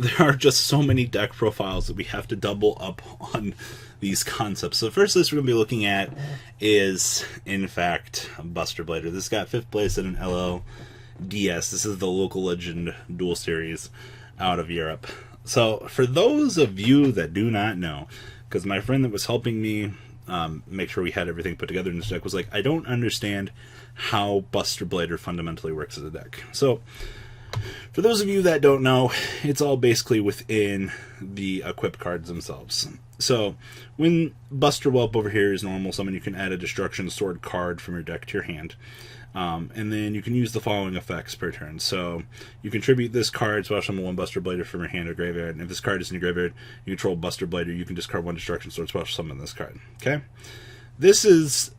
there are just so many deck profiles that we have to double up on these concepts. So the first list we're going to be looking at is, in fact, Buster Blader. This got 5th place in an LLDS. This is the local legend duel series out of Europe. So for those of you that do not know, because my friend that was helping me make sure we had everything put together in this deck was like, I don't understand how Buster Blader fundamentally works as a deck. So for those of you that don't know, it's all basically within the equip cards themselves. So when Buster Whelp over here is normal summon, you can add a Destruction Sword card from your deck to your hand. And then you can use the following effects per turn. So you contribute this card, special summon 1 Buster Blader from your hand or graveyard. And if this card is in your graveyard, you control Buster Blader, you can discard 1 Destruction Sword, special summon this card. Okay? This is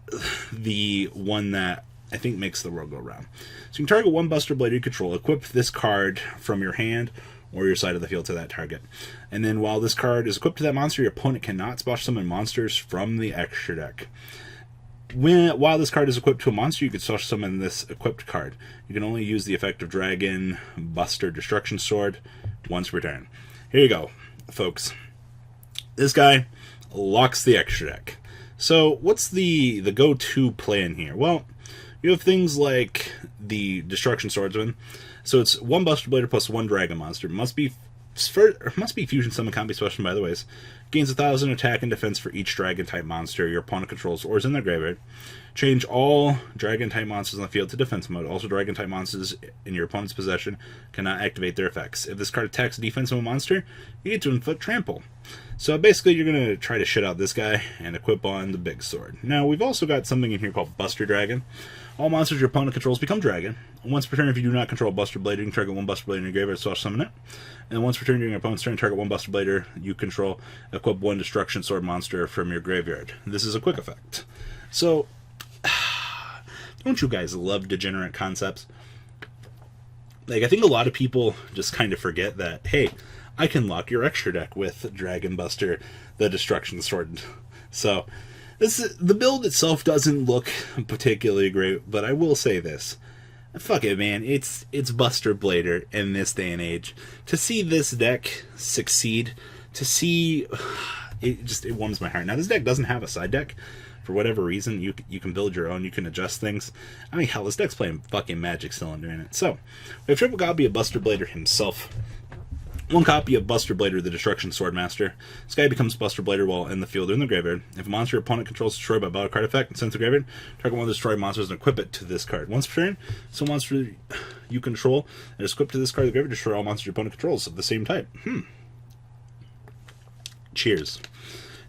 the one that I think makes the world go round. So you can target 1 Buster Blader you control, equip this card from your hand or your side of the field to that target. And then while this card is equipped to that monster, your opponent cannot special summon monsters from the extra deck. While this card is equipped to a monster, you can special summon this equipped card. You can only use the effect of Dragon, Buster, Destruction Sword once per turn. Here you go, folks. This guy locks the extra deck. So what's the go-to plan here? Well, you have things like the Destruction Swordsman. So it's 1 Buster Blader plus 1 Dragon monster. Must be fusion summon, can't be special by the ways. Gains 1,000 attack and defense for each dragon type monster your opponent controls or is in their graveyard. Change all dragon type monsters on the field to defense mode. Also, dragon type monsters in your opponent's possession cannot activate their effects. If this card attacks a defensive monster, you get to inflict trample. So basically, you're going to try to shit out this guy and equip on the big sword. Now, we've also got something in here called Buster Dragon. All monsters your opponent controls become dragon. Once per turn, if you do not control Buster Blader, you can target 1 Buster Blader in your graveyard, special summon it. And once per turn during your opponent's turn, target 1 Buster Blader you control, equip 1 Destruction Sword monster from your graveyard. This is a quick effect. So, don't you guys love degenerate concepts? Like, I think a lot of people just kind of forget that, hey, I can lock your extra deck with Dragon Buster, the Destruction Sword. So, the build itself doesn't look particularly great, but I will say this. Fuck it, man. It's Buster Blader in this day and age. To see this deck succeed, to see... It warms my heart. Now, this deck doesn't have a side deck. For whatever reason, you can build your own, you can adjust things. I mean, hell, this deck's playing fucking Magic Cylinder in it. So, we have triple copy of Buster Blader himself. 1 copy of Buster Blader, the Destruction Sword Master. This guy becomes Buster Blader while in the field or in the graveyard. If a monster your opponent controls is destroyed by battle card effect and sends to the graveyard, target 1 of the destroyed monsters and equip it to this card. Once per turn, so monster you control and is equipped to this card in the graveyard, destroy all monsters your opponent controls of the same type. Cheers.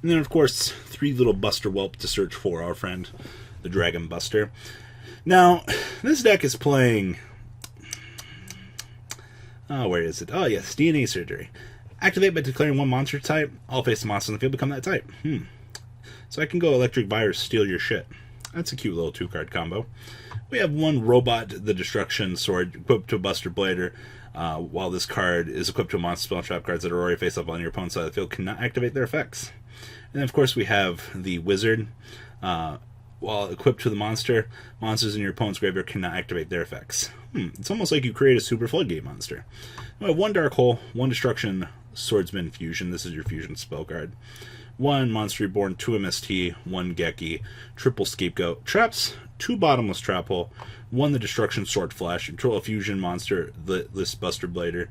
And then, of course, 3 little Buster Whelp to search for our friend, the Dragon Buster. Now, this deck is playing... Oh, where is it? Oh, yes, DNA Surgery. Activate by declaring 1 monster type. All face monsters in the field become that type. So I can go Electric Virus, steal your shit. That's a cute little 2-card combo. We have 1 Robot, the Destruction Sword, equipped to Buster Blader. While this card is equipped to a monster spell trap, cards that are already face up on your opponent's side of the field cannot activate their effects. And then, of course, we have the Wizard. While equipped to the monster, monsters in your opponent's graveyard cannot activate their effects. It's almost like you create a super floodgate monster. We have 1 Dark Hole, 1 Destruction Swordsman Fusion. This is your fusion spell card. 1 Monster Reborn, 2 MST, 1 Geki, triple Scapegoat. Traps, 2 Bottomless Trap Hole, 1 the Destruction Sword Flash, control a fusion monster, this Buster Blader,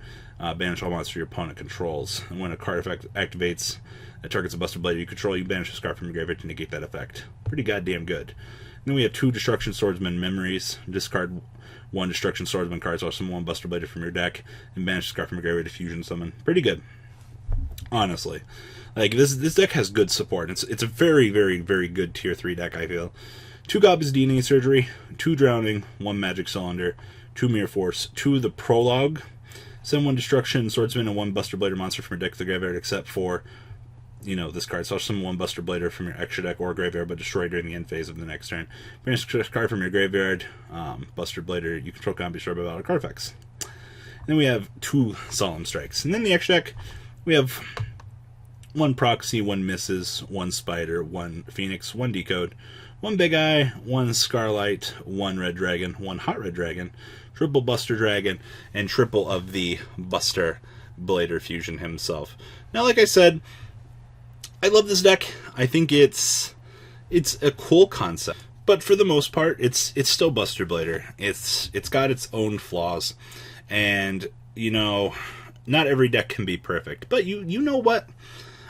banish all monsters your opponent controls. And when a card effect activates that targets a Buster Blader you control, you banish this card from your graveyard to negate that effect. Pretty goddamn good. Then we have 2 Destruction Swordsman Memories. Discard 1 Destruction Swordsman card, so summon 1 Buster Blader from your deck, and banish this card from your graveyard to fusion summon. Pretty good. Honestly. Like, this deck has good support. It's a very, very, very good tier 3 deck, I feel. 2 copies of DNA Surgery, 2 Drowning, 1 Magic Cylinder, 2 Mirror Force, 2 the Prologue, send 1 Destruction Swordsman and 1 Buster Blader monster from your deck to the graveyard, except for, you know, this card. So summon 1 Buster Blader from your extra deck or graveyard, but destroy during the end phase of the next turn. Banish this card from your graveyard. Buster Blader, you control can't be destroyed by battle card effects. And then we have 2 Solemn Strikes. And then the extra deck, we have 1 Proxy, 1 Misses, 1 Spider, 1 Phoenix, 1 Decode, 1 Big Eye, 1 Scarlight, 1 Red Dragon, 1 Hot Red Dragon, triple Buster Dragon, and triple of the Buster Blader fusion himself. Now, like I said, I love this deck. I think it's a cool concept, but for the most part, it's still Buster Blader. It's got its own flaws, and you know, not every deck can be perfect. But you know what?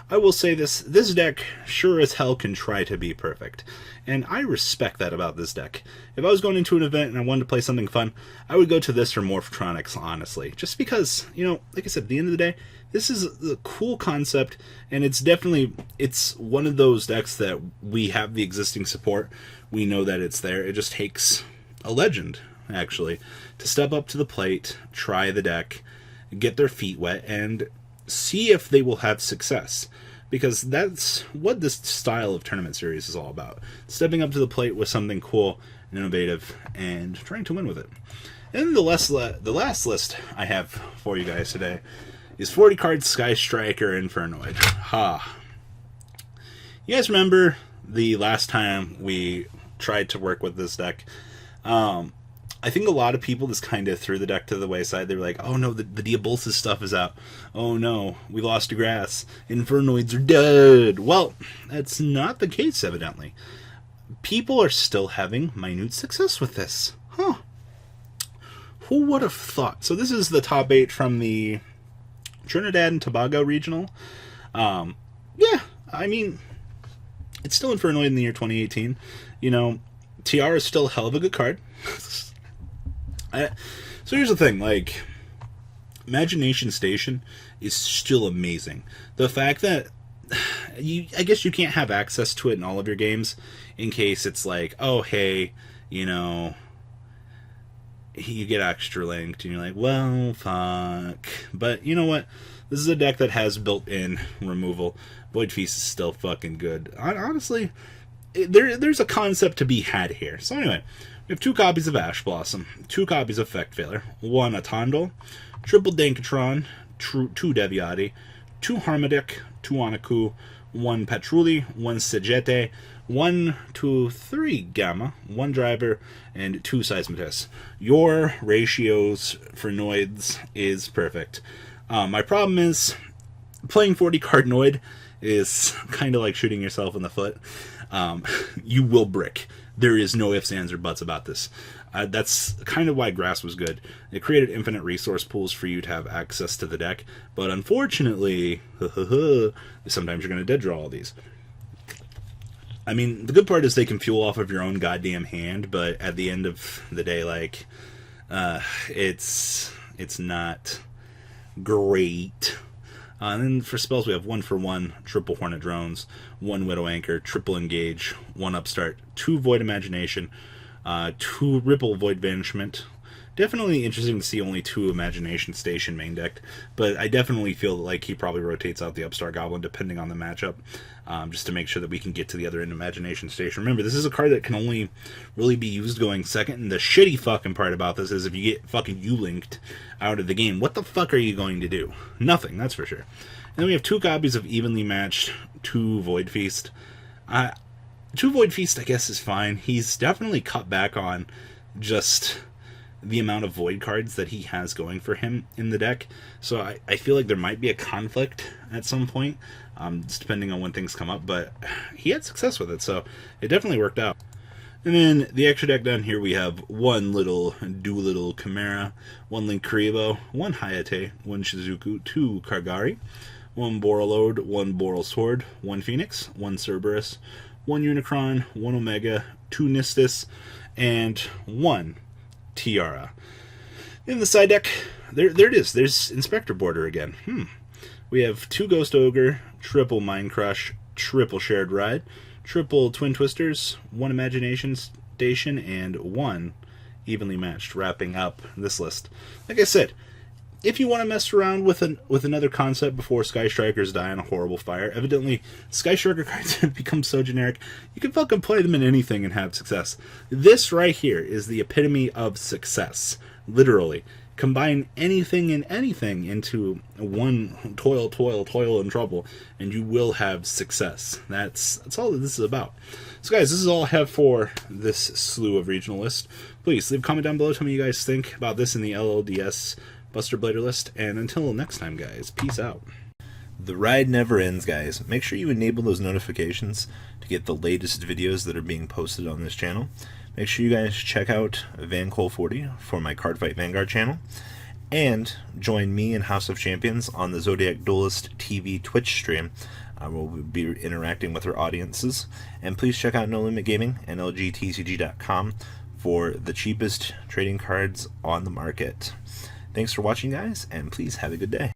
I will say this deck sure as hell can try to be perfect. And I respect that about this deck. If I was going into an event and I wanted to play something fun, I would go to this or Morphtronics, honestly. Just because, you know, like I said, at the end of the day, this is a cool concept, and it's one of those decks that we have the existing support. We know that it's there. It just takes a legend, actually, to step up to the plate, try the deck, get their feet wet, and see if they will have success. Because that's what this style of tournament series is all about. Stepping up to the plate with something cool and innovative and trying to win with it. And the last list I have for you guys today is 40 cards Sky Striker Infernoid. Ha. You guys remember the last time we tried to work with this deck? I think a lot of people just kind of threw the deck to the wayside. They were like, oh no, the Diabolsis stuff is out. Oh no, we lost to grass. Infernoids are dead. Well, that's not the case, evidently. People are still having minute success with this. Huh. Who would have thought? So this is the top 8 from the Trinidad and Tobago regional. Yeah, I mean, it's still Infernoid in the year 2018. You know, Tiara is still a hell of a good card. So here's the thing, like, Imagination Station is still amazing. The fact that I guess you can't have access to it in all of your games in case it's like, oh hey, you know, you get extra linked and you're like, well, fuck. But you know what? This is a deck that has built-in removal. Void Feast is still fucking good. Honestly, there's a concept to be had here. So anyway, we have 2 copies of Ash Blossom, 2 copies of Effect Failure, 1 Atondal, triple Dankatron, 2 Deviati, 2 Harmodic, 2 Anaku, 1 Patrulli, 1 Sagette, 1, 2, 3 Gamma, 1 Driver, and 2 Seismites. Your ratios for Noids is perfect. My problem is, playing 40 card Noid is kind of like shooting yourself in the foot. You will brick. There is no ifs, ands, or buts about this. That's kind of why Grass was good. It created infinite resource pools for you to have access to the deck, but unfortunately, sometimes you're going to dead draw all these. I mean, the good part is they can fuel off of your own goddamn hand, but at the end of the day, like, it's not great. And then for spells, we have 1 for 1, triple Hornet Drones, 1 Widow Anchor, triple Engage, 1 Upstart, 2 Void Imagination, 2 Ripple Void Banishment. Definitely interesting to see only 2 Imagination Station main decked, but I definitely feel like he probably rotates out the Upstart Goblin depending on the matchup, just to make sure that we can get to the other end of Imagination Station. Remember, this is a card that can only really be used going second, and the shitty fucking part about this is if you get fucking U-linked out of the game, what the fuck are you going to do? Nothing, that's for sure. And then we have 2 copies of Evenly Matched, 2 Void Feast. 2 Void Feast, I guess, is fine. He's definitely cut back on just the amount of Void cards that he has going for him in the deck. So I feel like there might be a conflict at some point, just depending on when things come up. But he had success with it, so it definitely worked out. And then the extra deck down here, we have 1 little Doolittle Chimera, 1 Link Kuribo, 1 Hayate, 1 Shizuku, 2 Kargari, 1 Borreload, 1 Boral Sword, 1 Phoenix, 1 Cerberus, 1 Unicron, 1 Omega, 2 Nistis, and 1 Tiara. In the side deck, there it is. There's Inspector Border again. We have 2 Ghost Ogre, triple Mind Crush, triple Shared Ride, triple Twin Twisters, 1 Imagination Station, and 1 Evenly Matched, wrapping up this list. Like I said, if you want to mess around with another concept before Sky Strikers die on a horrible fire, evidently Sky Striker cards have become so generic, you can fucking play them in anything and have success. This right here is the epitome of success. Literally. Combine anything and anything into one toil and trouble, and you will have success. That's all that this is about. So guys, this is all I have for this slew of regional lists. Please leave a comment down below. Tell me what you guys think about this in the LLDS Buster Blader list. And until next time, guys, peace out. The ride never ends, guys. Make sure you enable those notifications to get the latest videos that are being posted on this channel. Make sure you guys check out VanCole40 for my Cardfight Vanguard channel. And join me and House of Champions on the Zodiac Duelist TV Twitch stream. We'll be interacting with our audiences. And please check out No Limit Gaming and LGTCG.com for the cheapest trading cards on the market. Thanks for watching, guys, and please have a good day.